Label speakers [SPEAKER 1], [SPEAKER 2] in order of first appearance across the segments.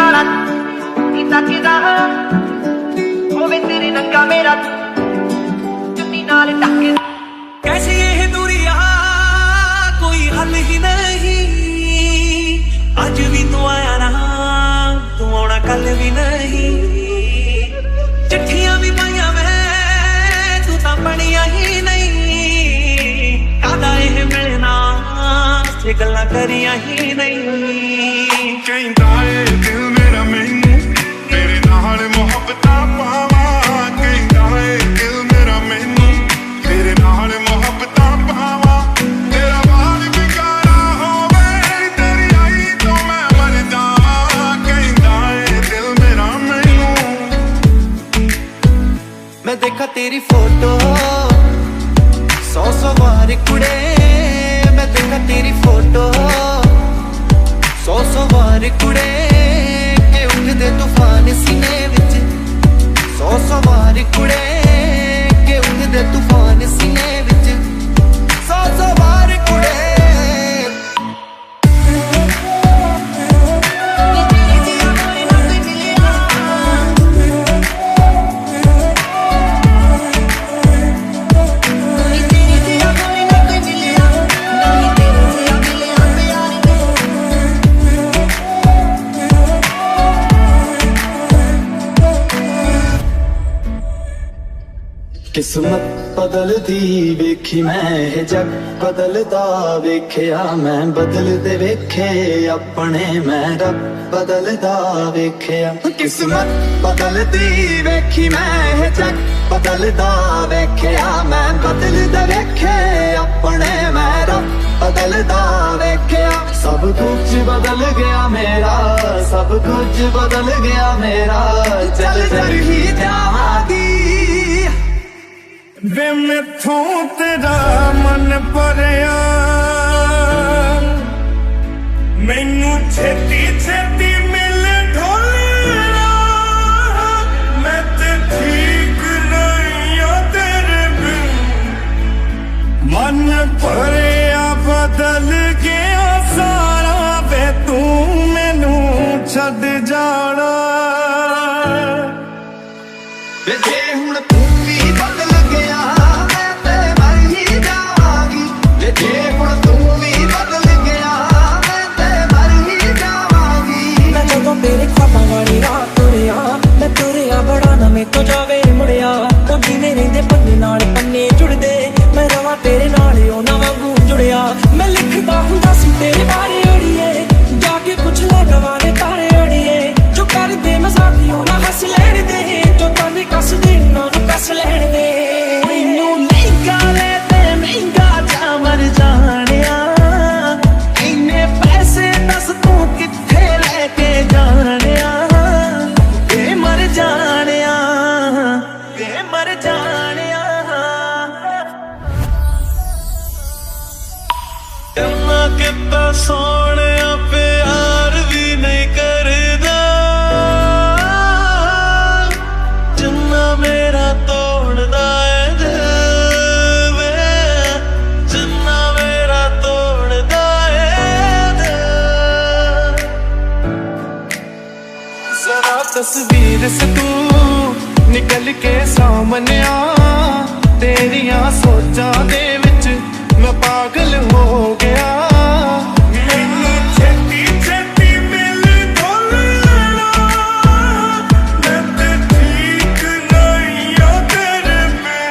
[SPEAKER 1] वाला नी तकदा होवे तेरे नंगा मेरा चुन्नी नाल टके। कैसी ये दूरियां कोई हल ही नहीं, अज भी तू आया ना तू आना कल भी नहीं। चिट्ठियां भी पाइया मैं तू तां पढ़िया ही नहीं। कादा ये मिलना ते गल्लां करिया ही नहीं।
[SPEAKER 2] कहंदा ए दिल मेरा मैनू तेरे नाल मुहब्बतां पावां। कहंदा ए दिल मेरा मैनू तेरे नाल मुहब्बतां पावां। तेरा बाल बिगाड़ा होवे तेरी आई तो मैं मर जावां। कहंदा ए दिल मेरा मैनू।
[SPEAKER 3] मैं देखा तेरी फोटो 100 बार कुड़े। मैं देखा तेरी फोटो 100 बार कुड़े के उठदे तूफान सीने विच। 100 बार कुड़े के उठदे तूफान सीने विच। 100 बार कुड़े किस्मत बदलदी वेखी मैं जग बदलदा वेखिया मैं। बदलदे वेखे अपने मैं रब बदलदा वेखिया। किस्मत बदलदी वेखी मैं जग बदलदा वेखिया मैं। बदलदे वेखे अपने मैं रब बदलदा वेखिया। सब कुछ बदल गया मेरा, सब कुछ बदल गया मेरा। चल चल ही जावांगी
[SPEAKER 2] वे मैथों तेरा मन भरिया। मैनू छेती छेती मिल ढोलिया। मैं ते ठीक नहीं आ तेरे बिन। मन भरिया बदल गया सारा वे तू मैनू छड़ जाना।
[SPEAKER 3] वे जे हुण तू भी बदल गया मैं ते मर ही जावांगी। वे जे हुण तू भी बदल गया मैं ते मर ही जावांगी।
[SPEAKER 1] मैं जदों तेरे ख्वाबां वाली राह तुरिया, मैं तुरिया बड़ा ना मेरे तो जावे मुड़िया। ओ जीने रहिंदे पन्ने नाल पन्ने जुड़दे, मैं रवां तेरे नाल ओना वांगू जुड़िया। मैं लिखदा हुंदा सी तेरे बारे अड़िए, जाके पुछ ले गवारे तारे अड़िए। जो कर दे मजाक ना हंस लैण दे, जो ताने कस दे ना कस लैण दे। मैनू महंगा ले ते महंगा जा मर जानिया। इन्ने पैसे दस तू कित्थे लेके जानिया। वे मर जानिया, वे मर जानिया। इन्ना कितना सोने प्यार भी नहीं करदा जिन्ना मेरा तोड़दा है दिल वे। जिन्ना मेरा तोड़दा है दिल।
[SPEAKER 3] जरा तस्वीर से तू निकल के सामने आ। तेरिया सोचां दे विच मैं पागल हो गया।
[SPEAKER 2] मैनू छेती छेती मिल ढोलिया। मैं ते ठीक नहीं आ तेरे बिन।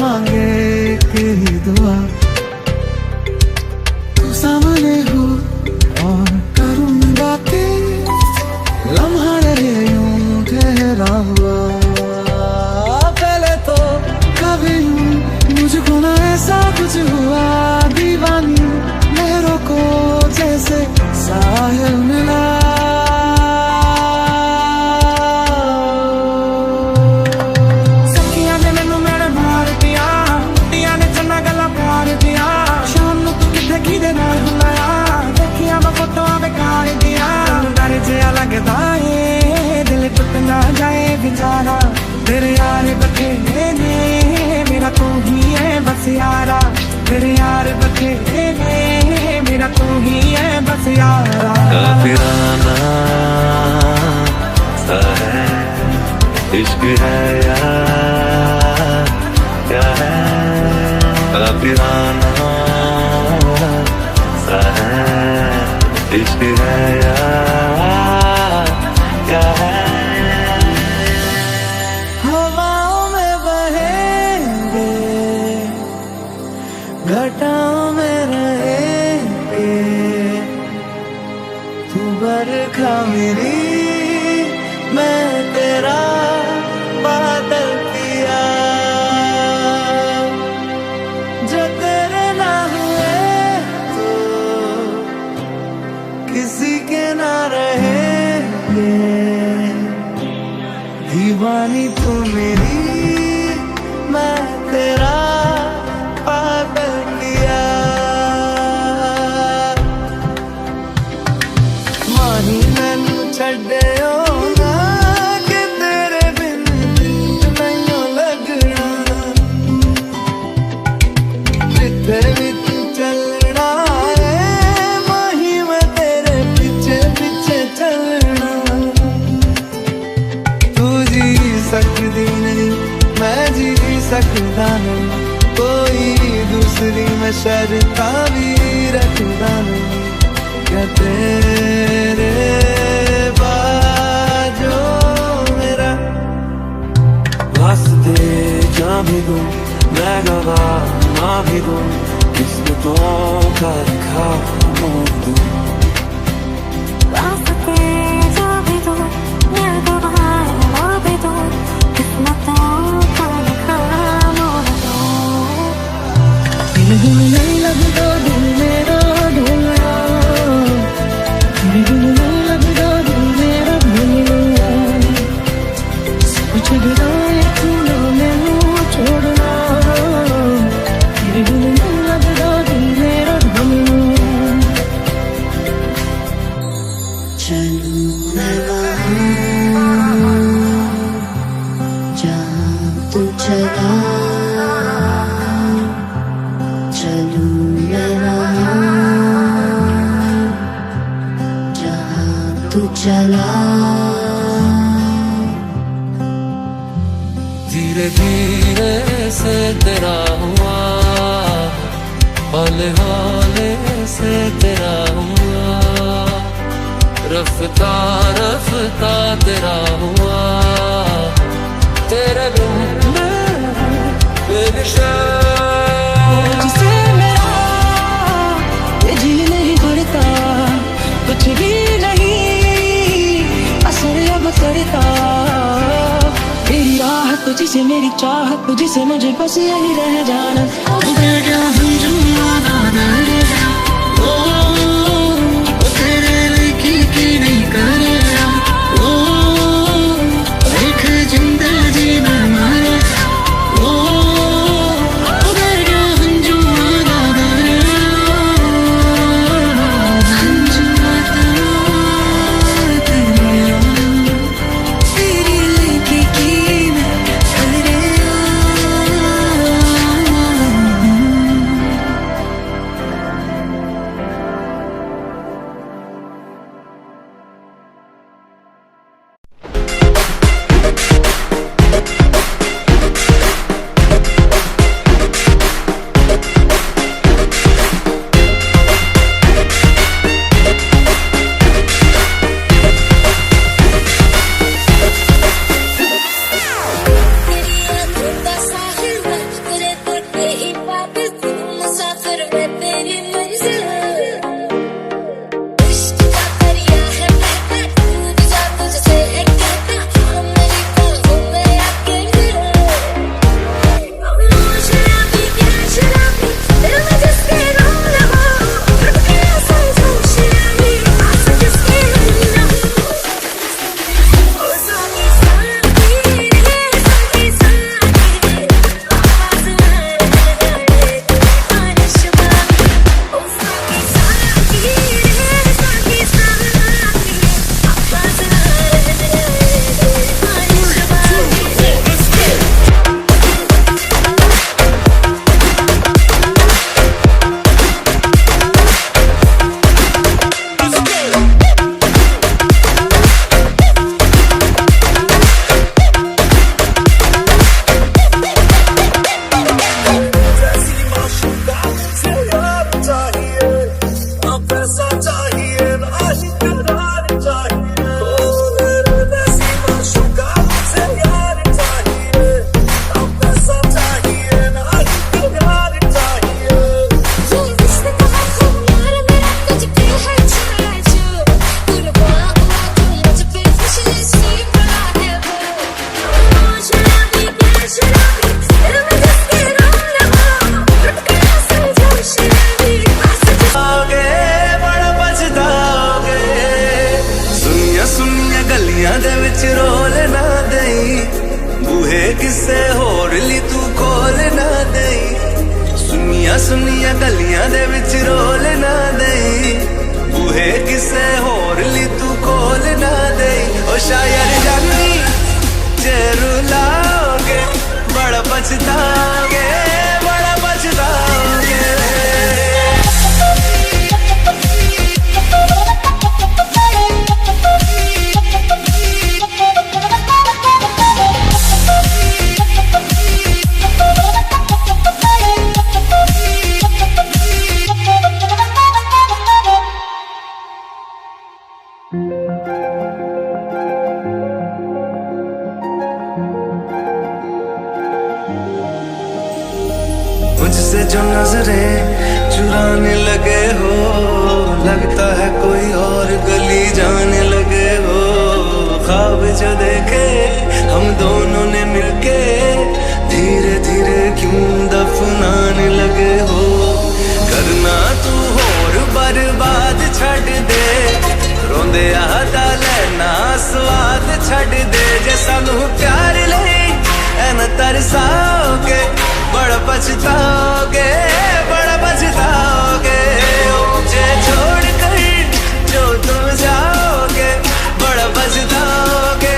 [SPEAKER 3] मांगे एक ही दुआ, तू सामने हो और करूं बातें, लम्हा रहे यूं ठहरा हुआ। पहले तो कभी मुझको ना ऐसा कुछ हुआ, दीवानी लहरों को जैसे साहिल मिला। सखियां ने मैनू मेरे मार दिया, कुटियां ने चन्ना गला पार दिया, शाम नू तू किथे किदे नाल बुलाया, देखिया मैं फोटोआं बेकार दिया। डर जिहा लगदा ए दिल टुट ना जाए बेचारा, तेरे यार बथेरे ने मेरा तू ही है बस यारा, तेरे यार बथेरे ने मेरा तू ही है बस यारा।
[SPEAKER 4] काफिराना सा है इश्क है यार, क्या है काफिराना सा है इश्क है यार, क्या है।
[SPEAKER 3] हवाओं में बहेंगे, घटाओं में रहेंगे, तू बरखा मेरी मैं तेरा बादल पिया, जो तेरे ना हुए तो किसी के ना रहेंगे, दीवानी तू मेरी मैं तेरा पागल किया। माही मैनू छड्डियो ना कि तेरे बिन दिल नहीं लगना, जिथे भी तू चलना है माही मैं तेरे पीछे पीछे चलना। तू जी सकती नहीं मैं जी सकता नहीं, कोई दूसरी मैं शर्ता भी रखता नहीं, क्या तेरे बाजो मेरा
[SPEAKER 1] वास्ते जा भी दूं मैं गवाह ना भी दूं, किस्मतों का लिखा मोड़ दूं।
[SPEAKER 5] वास्ते जा भी दूं मैं गवाह ना भी दूं, किस्मतों का लिखा मोड़ दूं।
[SPEAKER 1] दिल नहीं लगता दिल मेरा ढोलना, दिल नहीं लगता दिल मेरा ढोलना, कुछ गिराए तू ना मैनू छोड़ना, दिल नहीं लगता दिल मेरा ढोलना।
[SPEAKER 5] चलूं मैं वहाँ जहाँ तू चला, चलूं मैं वहाँ जहाँ तू चला।
[SPEAKER 4] धीरे धीरे से तेरा हुआ, हौले हौले से तेरा हुआ, रफ्ता रफ्ता तेरा हुआ, तेरे बिन मैं बेनिशान।
[SPEAKER 1] जिसे मेरा ये जी नहीं भरता, कुछ भी नहीं असर अब करता, तेरी राह तुझसे मेरी चाह तुझसे मुझे बस यही रह जाना। तेरे लिखी की नहीं करेगा देख जिंदगी में मारे
[SPEAKER 6] सुनिया गलियां दे विच रोल ना दई बूहे किसे होर ली तू खोल ना दई ओ शायर जानी जे रुलाओगे बड़ा पछताओगे बड़ा पछताओगे मुझसे जो नजरें चुराने लगे हो लगता है कोई और गली जाने लगे हो ख्वाब जो देखे हम दोनों ने मिलके धीरे धीरे क्यों दफनाने लगे हो करना तू होर बर्बाद छड़ दे रोंदे आदा लेना स्वाद छड़ दे जे सानू प्यार ले एन तरसाओगे बड़ा पछताओगे बड़ा पछताओगे मुझे छोड़ कर जो तुम जाओगे बड़ा पछताओगे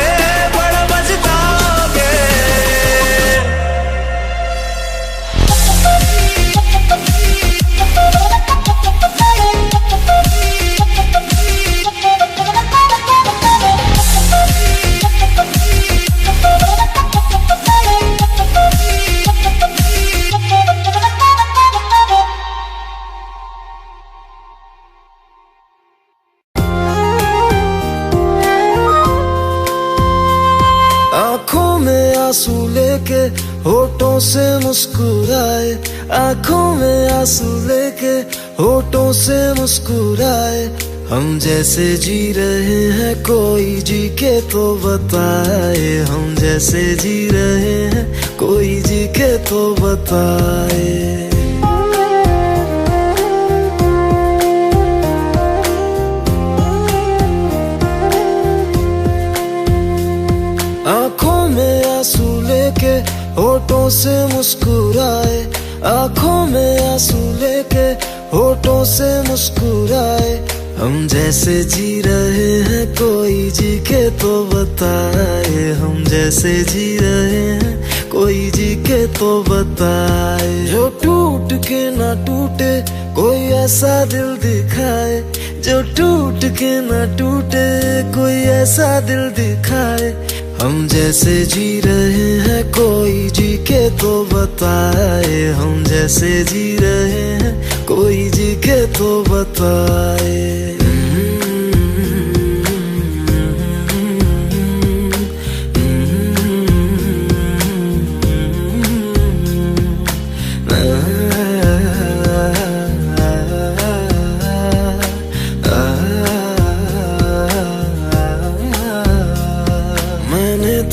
[SPEAKER 6] बड़ा पछताओगे
[SPEAKER 3] आंखों में आंसू लेके होठों से मुस्कुराए आंखों में आंसू लेके होठों से मुस्कुराए हम जैसे जी रहे हैं कोई जी के तो बताए हम जैसे जी रहे हैं कोई जी के तो बताए आंखों में आंसू लेके होठों से मुस्कुराए आंखों में आंसू लेके होठों से मुस्कुराए हम जैसे जी रहे हैं कोई जी के तो बताए हम जैसे जी रहे हैं कोई जी के तो बताए जो टूट के ना टूटे कोई ऐसा दिल दिखाए जो टूट के ना टूटे कोई ऐसा दिल दिखाए हम जैसे जी रहे हैं कोई जी के तो बताए हम जैसे जी रहे हैं कोई जी के तो बताए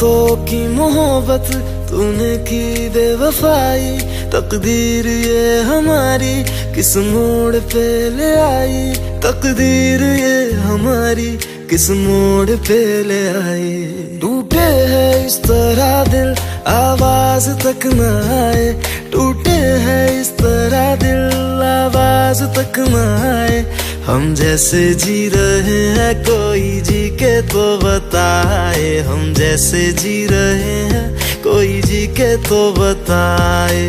[SPEAKER 3] तो की मोहब्बत तूने की बेवफाई तकदीर ये हमारी किस मोड़ पे ले आई तकदीर ये हमारी किस मोड़ पे ले आई टूटे है इस तरह दिल आवाज तक न आए टूटे है इस तरह दिल आवाज तक न आए हम जैसे जी रहे हैं कोई जी के तो बताए हम जैसे जी रहे हैं कोई जी के तो बताए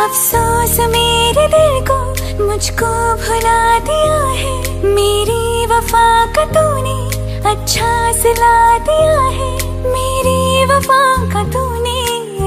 [SPEAKER 5] अफसोस मेरे दिल को मुझको भुला दिया है मेरी वफा का तूने अच्छा सिला दिया है मेरी वफा का तूने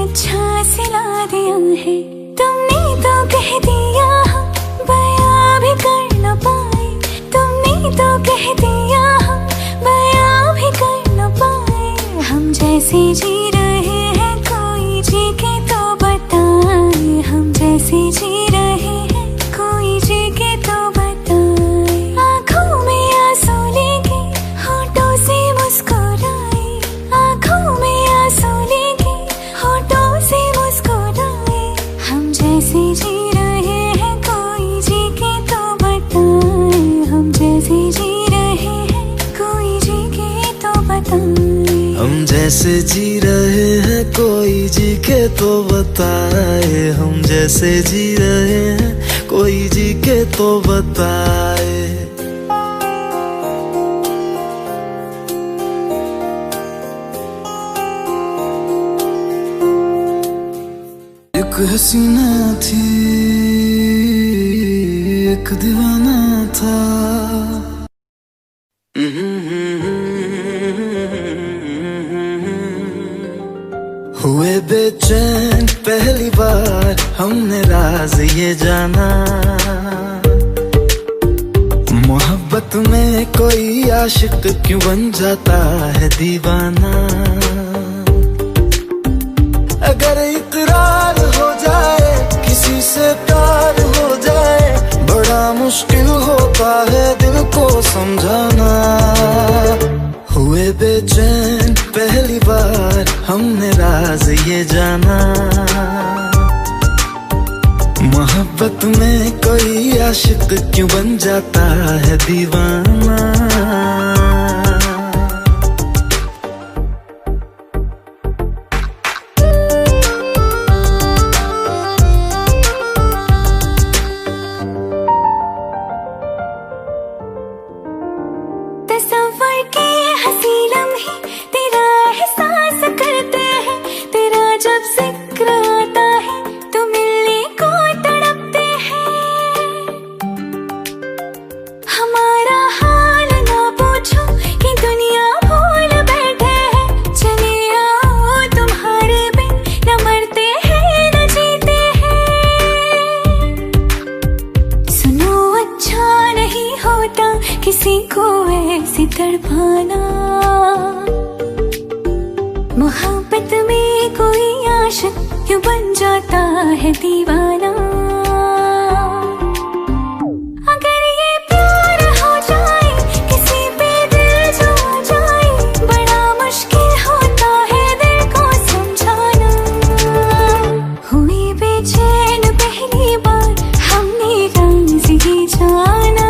[SPEAKER 5] अच्छा सिला दिया है तुमने तो कह दिया हम बयां भी कर न पाए तुमने तो कह दिया हम बयां भी कर न पाए हम जैसे जी रहे हैं कोई जी के तो बताए हम जैसे जी रहे हैं कोई जी के तो बताए आँखों में आंसू लेके होठों से मुस्कुराए आँखों में आंसू लेके होठों
[SPEAKER 3] हम जैसे जी रहे हैं कोई जी के तो बताए, हम जैसे जी रहे हैं कोई जी के तो बताए। एक हसीना थी एक दीवाना था, हुए बेचैन पहली बार हमने राज ये जाना, मोहब्बत में कोई आशिक क्यों बन जाता है दीवाना। अगर इकरार हो जाए किसी से प्यार हो जाए, बड़ा मुश्किल होता है दिल को समझाना। हुए बेचैन पहली बार हमने राज ये जाना, मोहब्बत में कोई आशिक क्यों बन जाता है दीवाना।
[SPEAKER 5] तस्वर के हंसी लम्हे तेरा एहसास करते हैं, तेरा जब जिक्र आता है तो मिलने को तड़पते हैं। हमारा हाल ना पूछो कि दुनिया भूल बैठे हैं, चले आओ तुम्हारे बिन न मरते हैं न जीते हैं। सुनो अच्छा नहीं होता किसी को ऐसे तड़पाना, मोहब्बत में कोई आशिक क्यों बन जाता है दीवाना। अगर ये प्यार हो जाए किसी पे दिल जो आ जाए, बड़ा मुश्किल होता है दिल को समझाना। हुए बेचैन पहली बार हमने राज ये जाना।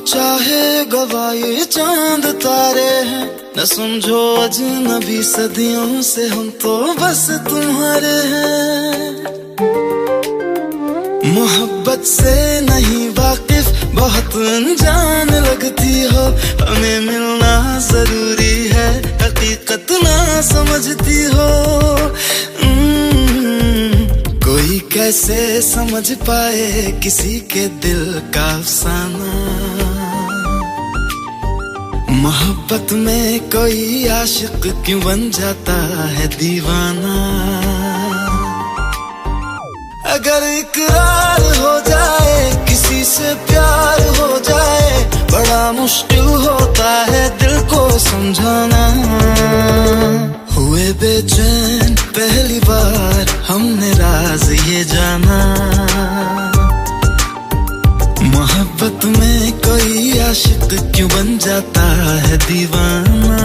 [SPEAKER 3] चाहे गवाए चांद तारे हैं, न समझो अजनबी सदियों से हम तो बस तुम्हारे हैं। मोहब्बत से नहीं वाकिफ बहुत अनजान लगती हो, हमें मिलना जरूरी है हकीकत ना समझती हो। कोई कैसे समझ पाए किसी के दिल का अफसाना, मोहब्बत में कोई आशिक क्यों बन जाता है दीवाना। अगर इकरार हो जाए किसी से प्यार हो जाए, बड़ा मुश्किल होता है दिल को समझाना। हुए बेचैन पहली बार हमने राज ये जाना, मोहब्बत में कोई आशिक क्यों बन जाता है दीवाना।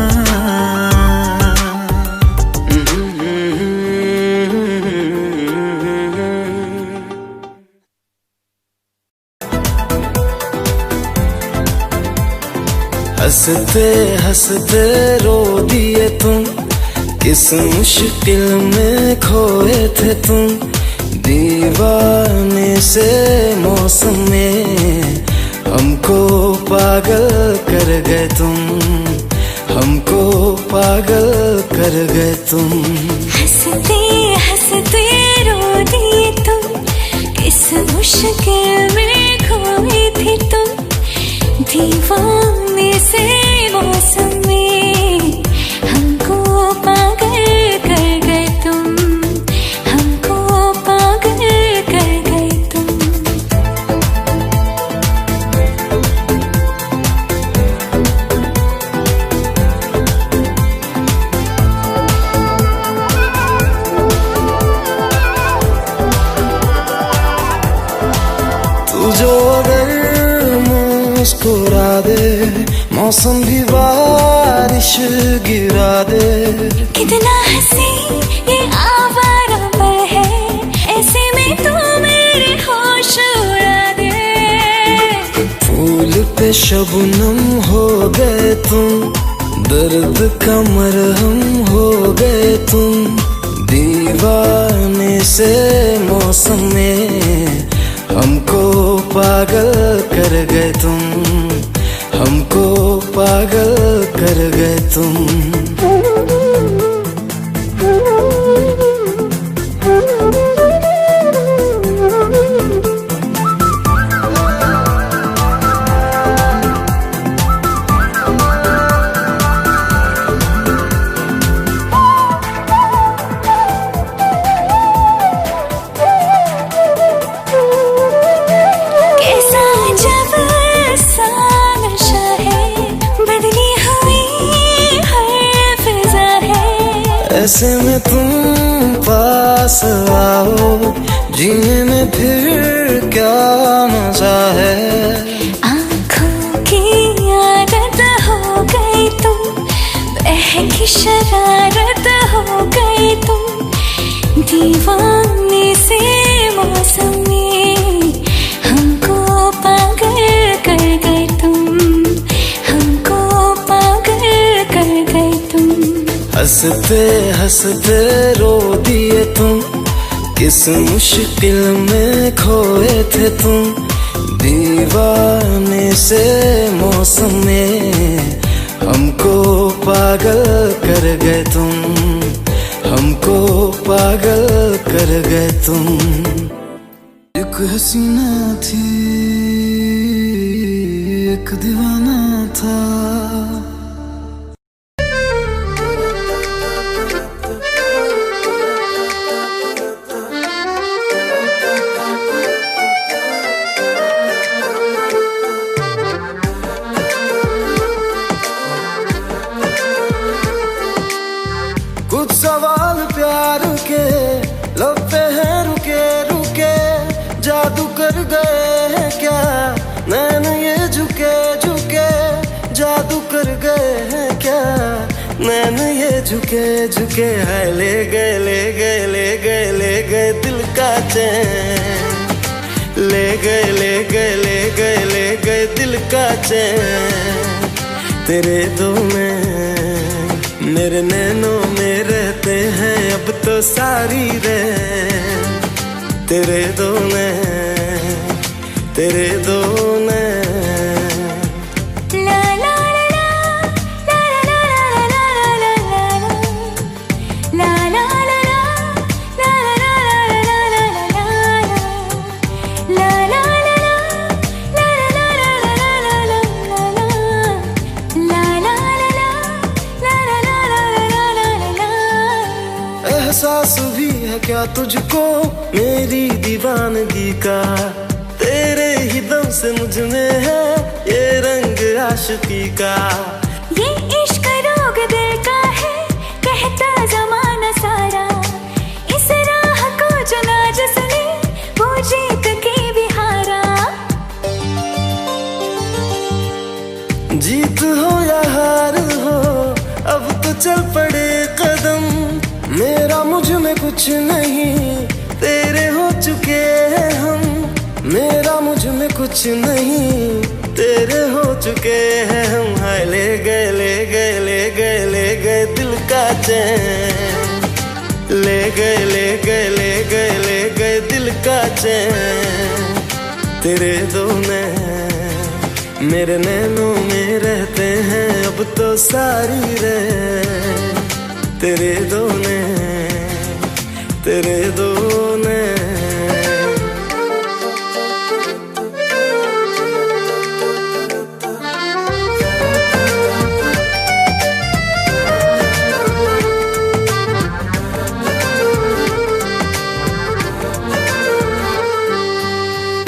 [SPEAKER 3] हंसते हंसते रो दिए तुम, किस मुश्किल में खोए थे तुम। दीवाने से मौसम में हमको पागल कर गए तुम, हमको पागल कर गए तुम।
[SPEAKER 5] हंसते हंसते रो दिए तुम, किस मुश्किल में खोए थे तुम। दीवाने से मौसम में हमको पागल कर गए तुम, हमको पागल कर गए तुम।
[SPEAKER 3] जो अगर मुस्कुरा दे, मौसम भी बारिश गिरा दे।
[SPEAKER 5] कितना हंसी ये आवारा पल है, ऐसे में तू मेरे होश उड़ा दे।
[SPEAKER 3] फूल पे शबनम हो गए तुम, दर्द का मरहम हो गए तुम। दीवाने से मौसम में हमको पागल कर गए तुम, हमको पागल कर गए तुम। ऐसे में तुम पास आओ, जीने में फिर क्या मजा है।
[SPEAKER 5] आँखों की आदत हो गई तुम, बहकी शरारत हो गई तुम। दीवाने से मौसम में हमको पागल कर गए तुम, हमको पागल कर गए तुम।
[SPEAKER 3] हंसते हंसते रो दिए तुम, किस मुश्किल में खोए थे तुम। दीवाने से मौसम में हमको पागल कर गए तुम, हमको पागल कर गए तुम। एक हसीना थी, एक दीवाना था। कुछ सवाल प्यार के लब पे हैं रुके रुके, जादू कर गए हैं क्या नैन ये झुके झुके। जादू कर गए हैं क्या नैन ये झुके झुके। है ले गए ले गए ले गए ले गए दिल का चैन, ले गए ले गए ले गए ले गए दिल का चैन। तेरे दो में मेरे नैनों में रहते हैं अब तो सारी रैन। तेरे दो नैन, तेरे दो नैन।
[SPEAKER 5] ला ला ला ला ला ला ला ला ला ला
[SPEAKER 3] एहसास भी है क्या तुझको मेरी दीवानगी का। तेरे ही दम से मुझ में है ये रंग आशिकी का।
[SPEAKER 5] ये इश्क रोग दिल का है कहता जमाना सारा। इस राह को चुना जिसने वो जीत के भी हारा।
[SPEAKER 3] जीत हो या हार हो अब तो चल पड़े कदम। मेरा मुझ में कुछ नहीं तेरे हो चुके हैं हम। मेरा मुझ में कुछ नहीं तेरे हो चुके हैं हम। हाय ले गए ले गए ले गए ले गए दिल का चैन। ले गए ले गए ले गए ले गए दिल का चैन। तेरे दो नैन मेरे नैनों में रहते हैं अब तो सारी रैन। तेरे दो नैन, तेरे दो नैन।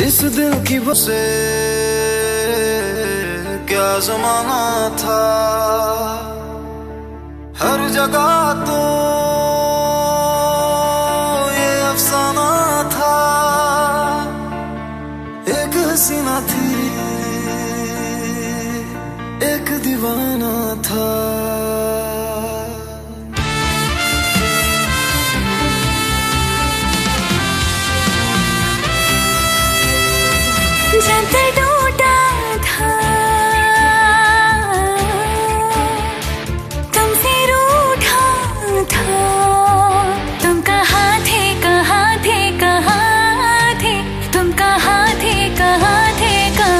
[SPEAKER 3] इस दिल की वजह क्या जमाना था। हर जगह तो ये अफसाना था। एक हसीना थी एक दीवाना था।
[SPEAKER 5] जब टूटा था तुमसे रूठा था, तुम कहाँ थे कहाँ थे कहाँ थे, तुम कहाँ थे कहाँ थे कहाँ,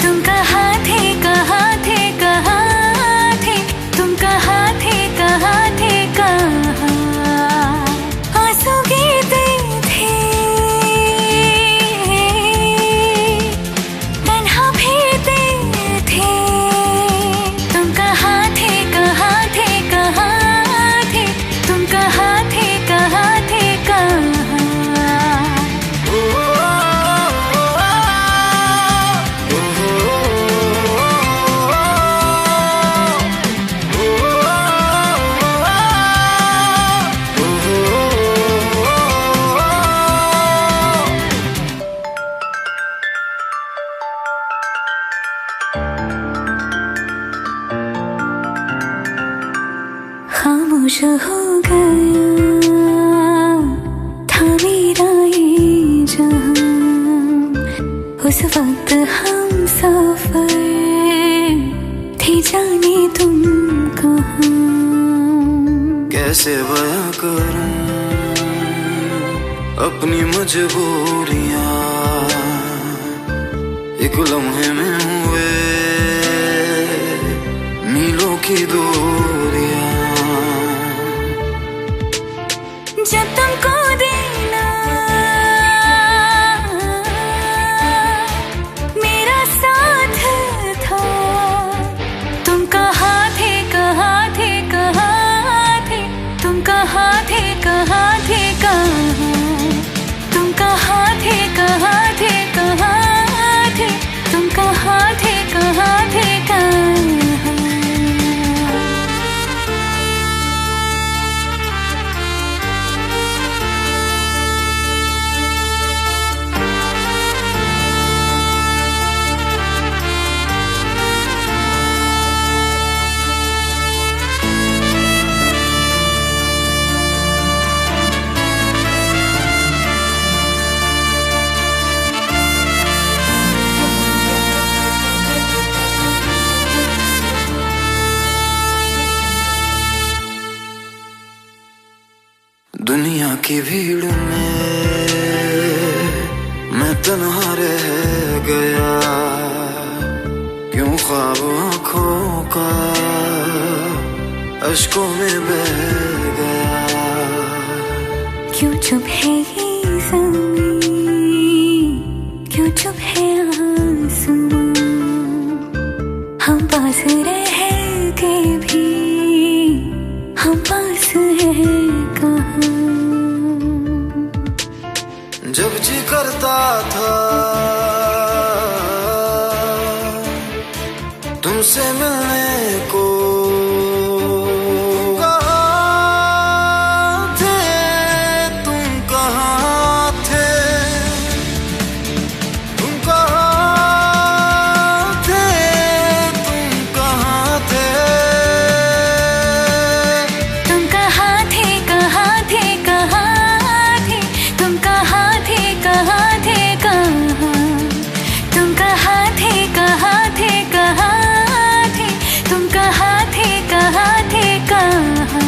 [SPEAKER 5] तुम कहाँ थे कहाँ थे कहाँ थे, तुम कहाँ थे कहाँ थे कहाँ। आंसू गिरते थे तन्हा फिरते थे, तुम कहाँ थे कहाँ थे कहाँ थे, तुम कहाँ थे कहाँ थे कहाँ। खामोश हो गया था मेरा ये जहां, उस वक्त हम सफर थे जाने तुम कहाँ।
[SPEAKER 3] कैसे बयां करूं अपनी मजबूरियां, एक लम्हे में हुए मीलों की दूरियां।
[SPEAKER 5] जब तुमको देना मेरा साथ था, तुम कहाँ थे कहाँ थे कहाँ थे, तुम कहाँ थे कहाँ थे कहाँ, तुम कहाँ थे कहाँ थे कहाँ थे, तुम कहाँ थे कहाँ थे कहाँ।
[SPEAKER 3] दुनिया की भीड़ में मैं तन्हा रह गया, क्यों ख्वाब आँखों का अश्कों में बह गया।
[SPEAKER 5] क्यों चुप है ये ज़मीं, क्यों चुप है आसमां, हम पास रह के भी हम पास हैं कहाँ।
[SPEAKER 3] जब जी करता था तुमसे मिलने को, कहाँ थे तुम कहाँ थे, तुम कहाँ थे, तुम कहाँ थे,
[SPEAKER 5] तुम कहाँ थे कहाँ थे कहाँ थे, तुम कहाँ थे कहाँ थे कहाँ, तुम कहाँ थे कहाँ थे कहाँ थे, तुम कहाँ थे कहाँ थे कहाँ।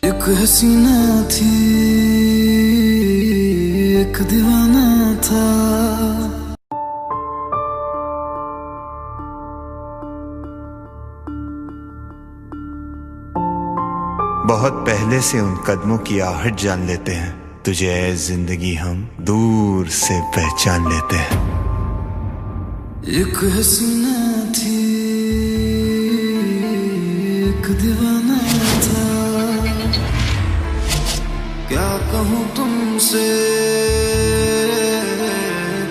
[SPEAKER 3] एक हसीना थी एक दीवाना था।
[SPEAKER 7] बहुत पहले से उन कदमों की आहट जान लेते हैं, तुझे ऐ जिंदगी हम दूर से पहचान लेते हैं।
[SPEAKER 3] एक हसीना थी एक दीवाना था, क्या
[SPEAKER 6] क्या कहूँ तुमसे,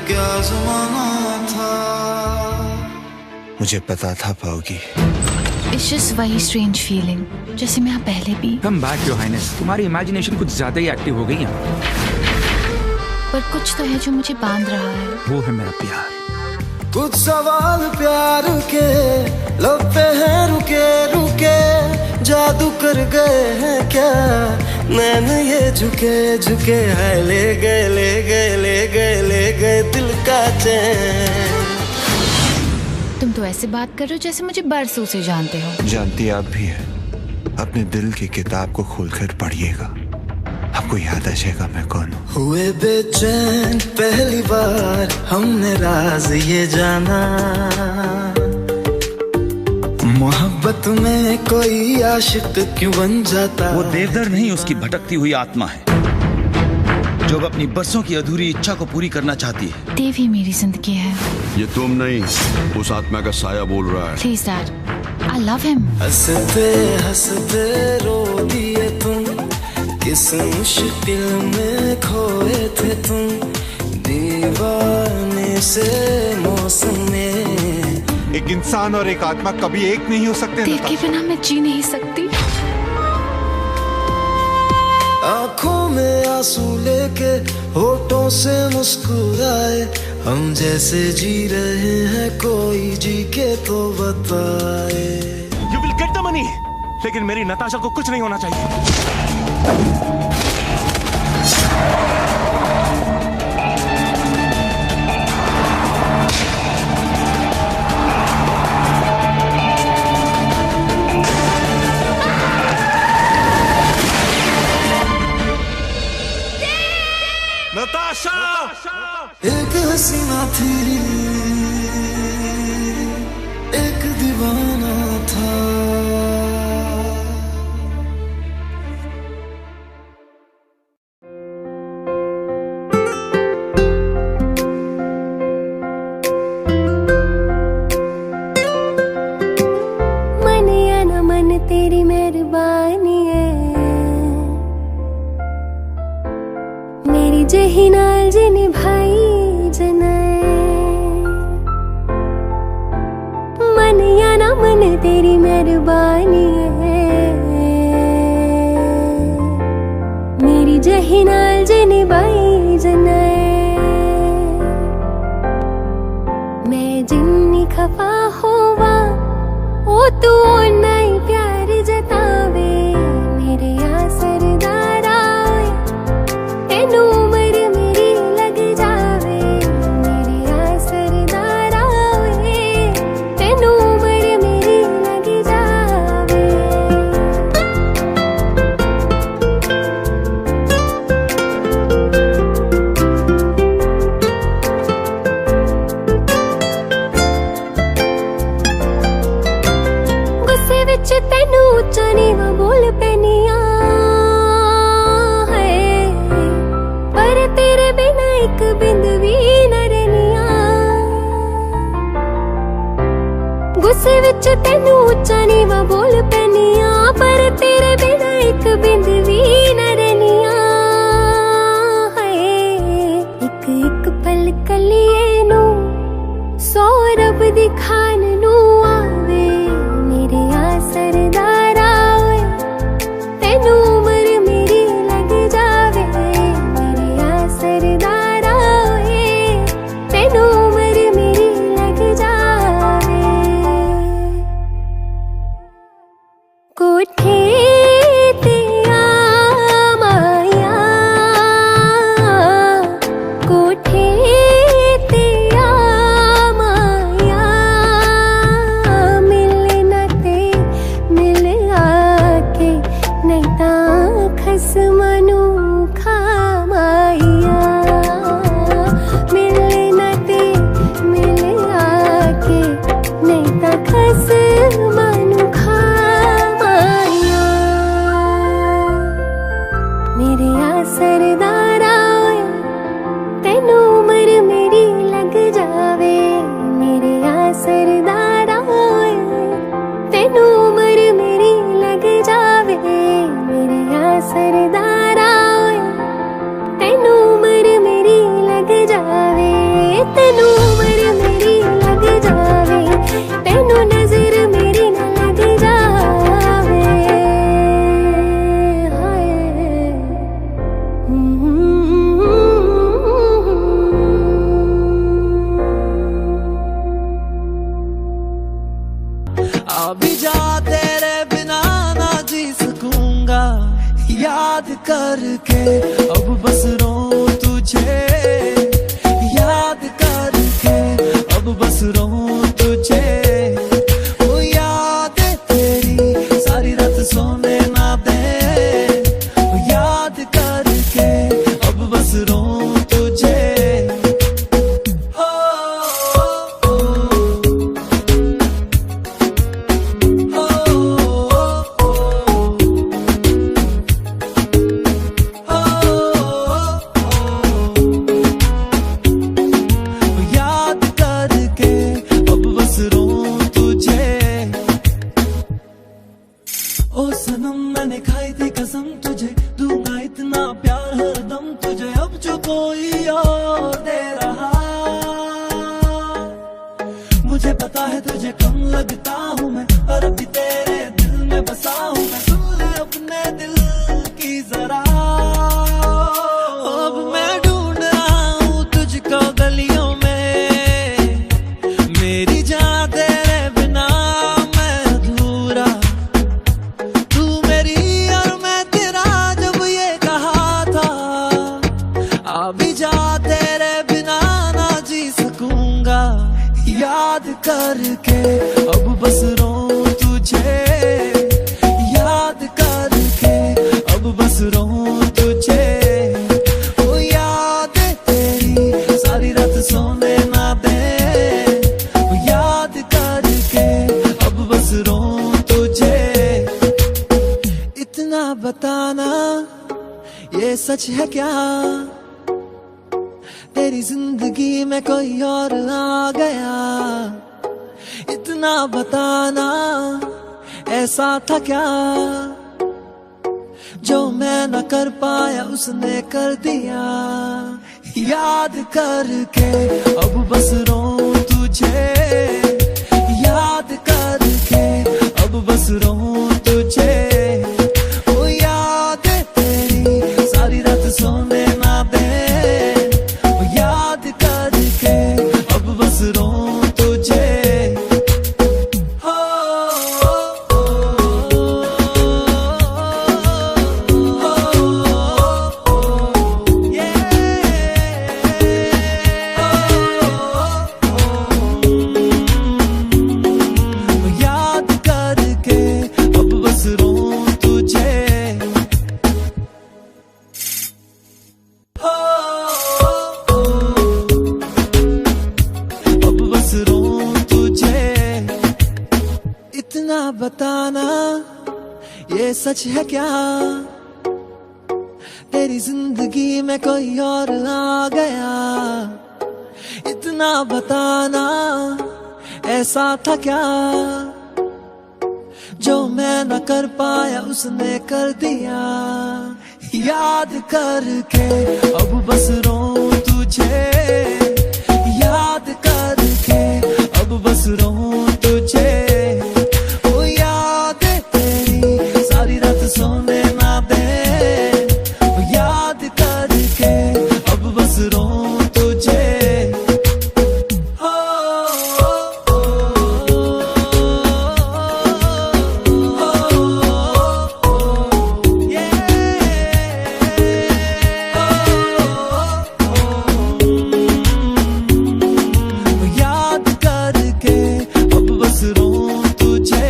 [SPEAKER 6] क्या जमाना था।
[SPEAKER 7] मुझे पता था पाओगी।
[SPEAKER 8] It's just वही strange feeling जैसे मैं यहाँ पहले भी।
[SPEAKER 9] Come back your highness, तुम्हारी इमेजिनेशन कुछ ज्यादा ही एक्टिव हो गई है।
[SPEAKER 8] पर कुछ तो है जो मुझे बांध रहा है।
[SPEAKER 9] वो है मेरा प्यार।
[SPEAKER 6] कुछ सवाल प्यार के लब पे हैं रुके रुके, जादू कर गए हैं क्या नैन ये झुके झुके है। ले गए ले गए ले गए ले गए दिल का चैन।
[SPEAKER 8] तुम तो ऐसे बात कर रहे हो जैसे मुझे बरसों से जानते हो।
[SPEAKER 7] जानती आप भी है। अपने दिल की किताब को खोलकर पढ़िएगा, आपको याद आ जाएगा मैं कौन हूँ।
[SPEAKER 6] हुए बेचैन पहली बार हमने राज ये जाना, मोहब्बत में कोई आशिक क्यों बन जाता।
[SPEAKER 10] वो देवदर नहीं, उसकी भटकती हुई आत्मा है जो अब अपनी बरसों की अधूरी इच्छा को पूरी करना चाहती है।
[SPEAKER 8] देव ही मेरी जिंदगी है।
[SPEAKER 11] ये तुम नहीं, उस आत्मा का साया बोल रहा है।
[SPEAKER 8] Please Dad, I love him।
[SPEAKER 6] हंसते हंसते रो दिए तुम, किस मुश्किल में खोए थे तुम, दीवाने से मौसम में।
[SPEAKER 7] एक इंसान और एक आत्मा कभी एक नहीं हो सकते।
[SPEAKER 8] देव के बिना मैं जी नहीं सकती।
[SPEAKER 6] आँखों में आंसू लेके होठों से मुस्कुराए, हम जैसे जी रहे हैं कोई जी के तो बताए।
[SPEAKER 12] You will get the money, लेकिन मेरी नताशा को कुछ नहीं होना चाहिए। नताशा
[SPEAKER 6] एक हसीना थी, एक दीवाना था।
[SPEAKER 5] मन या न मन तेरी मेहरबानी है, मेरी जही नाल जी निभाई जनाए। मन या ना मन तेरी मेहरबानी है, मेरी जही नाल जी निभाई जनाए। मैं जिन्नी खफा होवा ओ तू नहीं प्यार जतावे, मेरे आ सरदारा तेनू उम्र मेरी लग जावे। मेरे आ सरदारा तेनू उम्र मेरी लग जावे।
[SPEAKER 3] अब बस रो तुझे याद करके, अब बस रो तुझे वो याद तेरी सारी रात सोने ना दे, वो याद करके अब बस रो तुझे। याद करके अब बस रो तुझे। ओ सनम मैंने खाई थी कसम तुझे, दूंगा इतना प्यार हरदम तुझे, अब जो कोई और दे रहा। मुझे पता है तुझे कम लगता हूँ मैं, पर अभी तेरे दिल में बसा हूँ मैं, सुन ले अपने दिल की जरा। अब मैं ढूंढ रहा हूँ तुझको गलियों में, मेरी जान तेरे बिना मैं अधूरा। तू मेरी और मैं तेरा जब ये कहा था, अभी जा तेरे बिना ना जी सकूंगा। याद करके अब बस रो तुझे, याद करके अब बस रो तुझे, वो याद तेरी सारी रात सोने ना दे, वो याद करके अब बस रो तुझे। इतना बताना ये सच है क्या, तेरी जिंदगी में कोई और आ गया। इतना बताना ऐसा था क्या, जो मैं न कर पाया उसने कर दिया। याद करके अब बस रो तुझे, याद करके अब बस रो तुझे, वो याद तेरी सारी रात सोने ना दे, वो याद करके अब बस रो तुझे। याद करके अब बस रो तुझे। अब बस रो तुझे। इतना बताना ये सच है क्या, तेरी जिंदगी में कोई और आ गया। इतना बताना ऐसा था क्या, जो मैं न कर पाया उसने कर दिया। याद करके अब बस रो तुझे, याद करके अब बस रो तुझे, वो याद तेरी सारी रात सोने ना दे, वो याद करके अब बस रो तुझे। याद करके अब बस रो तुझे।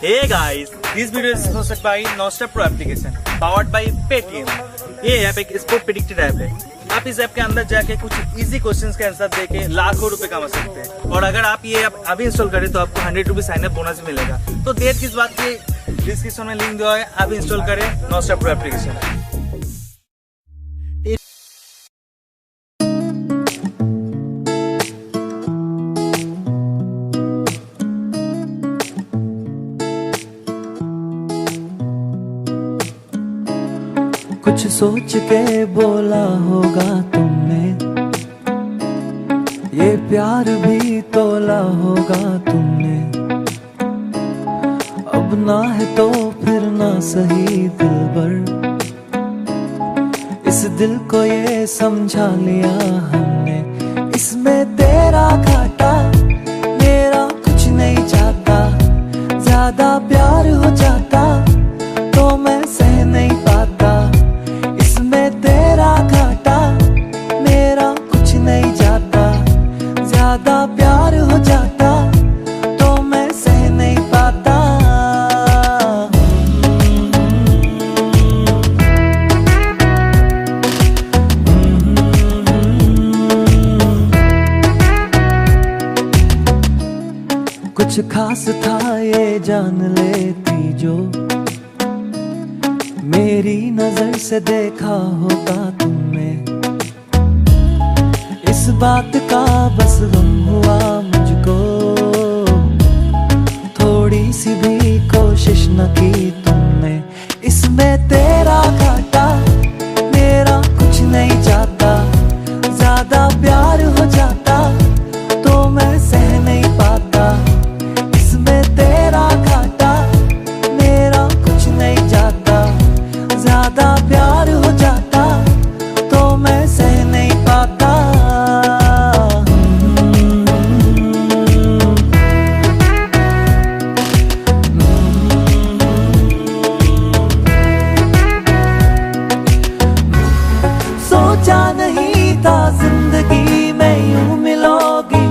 [SPEAKER 13] Hey guys, this video is hosted by Nostra Pro application, powered by Paytm. ये ऐप एक स्पोर्ट प्रेडिक्टर ऐप है। आप इस ऐप के अंदर जाके कुछ इजी क्वेश्चंस के आंसर देके लाखों रुपए कमा सकते हैं। और अगर आप ये ऐप अभी इंस्टॉल करें तो आपको 100 रुपीज साइन अप बोनस मिलेगा। तो देर किस बात की, डिस्क्रिप्शन में लिंक दिया है, आप इंस्टॉल करें नोस्ट्रा प्रो एप्लीकेशन।
[SPEAKER 3] कुछ सोच के बोला होगा तुमने, ये प्यार भी तोला होगा तुमने। अब ना है तो फिर ना सही दिलबर, इस दिल को ये समझा लिया हमने। इसमें तेरा घाटा मेरा कुछ नहीं जाता, ज्यादा प्यार हो जाता तो मैं
[SPEAKER 1] कुछ खास था ये जान लेती जो मेरी नजर से देखा होगा तुमने। इस बात का बस गम हुआ मुझको, थोड़ी सी भी कोशिश न की तुमने। इसमें तेरा घाटा मेरा कुछ नहीं जाता, ज्यादा प्यार हो जाता तो मैं सह नहीं पाता। इसमें तेरा घाटा मेरा कुछ नहीं जाता, ज्यादा प्यार हो जाता तो मैं सह नहीं पाता। सोचा नहीं था जिंदगी में यूं मिलोगी,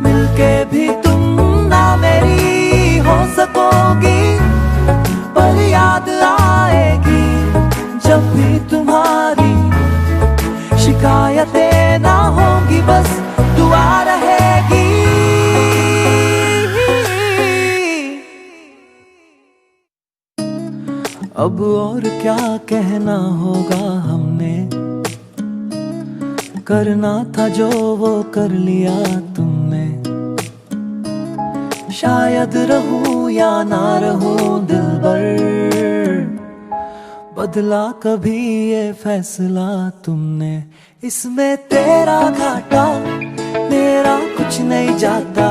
[SPEAKER 1] मिलके भी तुम ना मेरी हो सकोगी। पर याद आएगी जब भी तुम्हारी, शिकायतें ना होंगी बस दुआ रहेगी। अब और क्या कहना होगा हमने, करना था जो वो कर लिया तुमने। शायद रहूं या ना रहूं दिलबर, बदला कभी ये फैसला तुमने। इसमें तेरा घाटा मेरा कुछ नहीं जाता,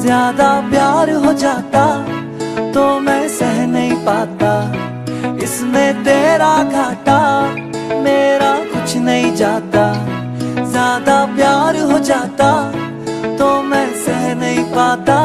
[SPEAKER 1] ज्यादा प्यार हो जाता तो मैं सह नहीं पाता। इसमें तेरा घाटा मेरा कुछ नहीं जाता, ज्यादा प्यार हो जाता तो मैं सह नहीं पाता।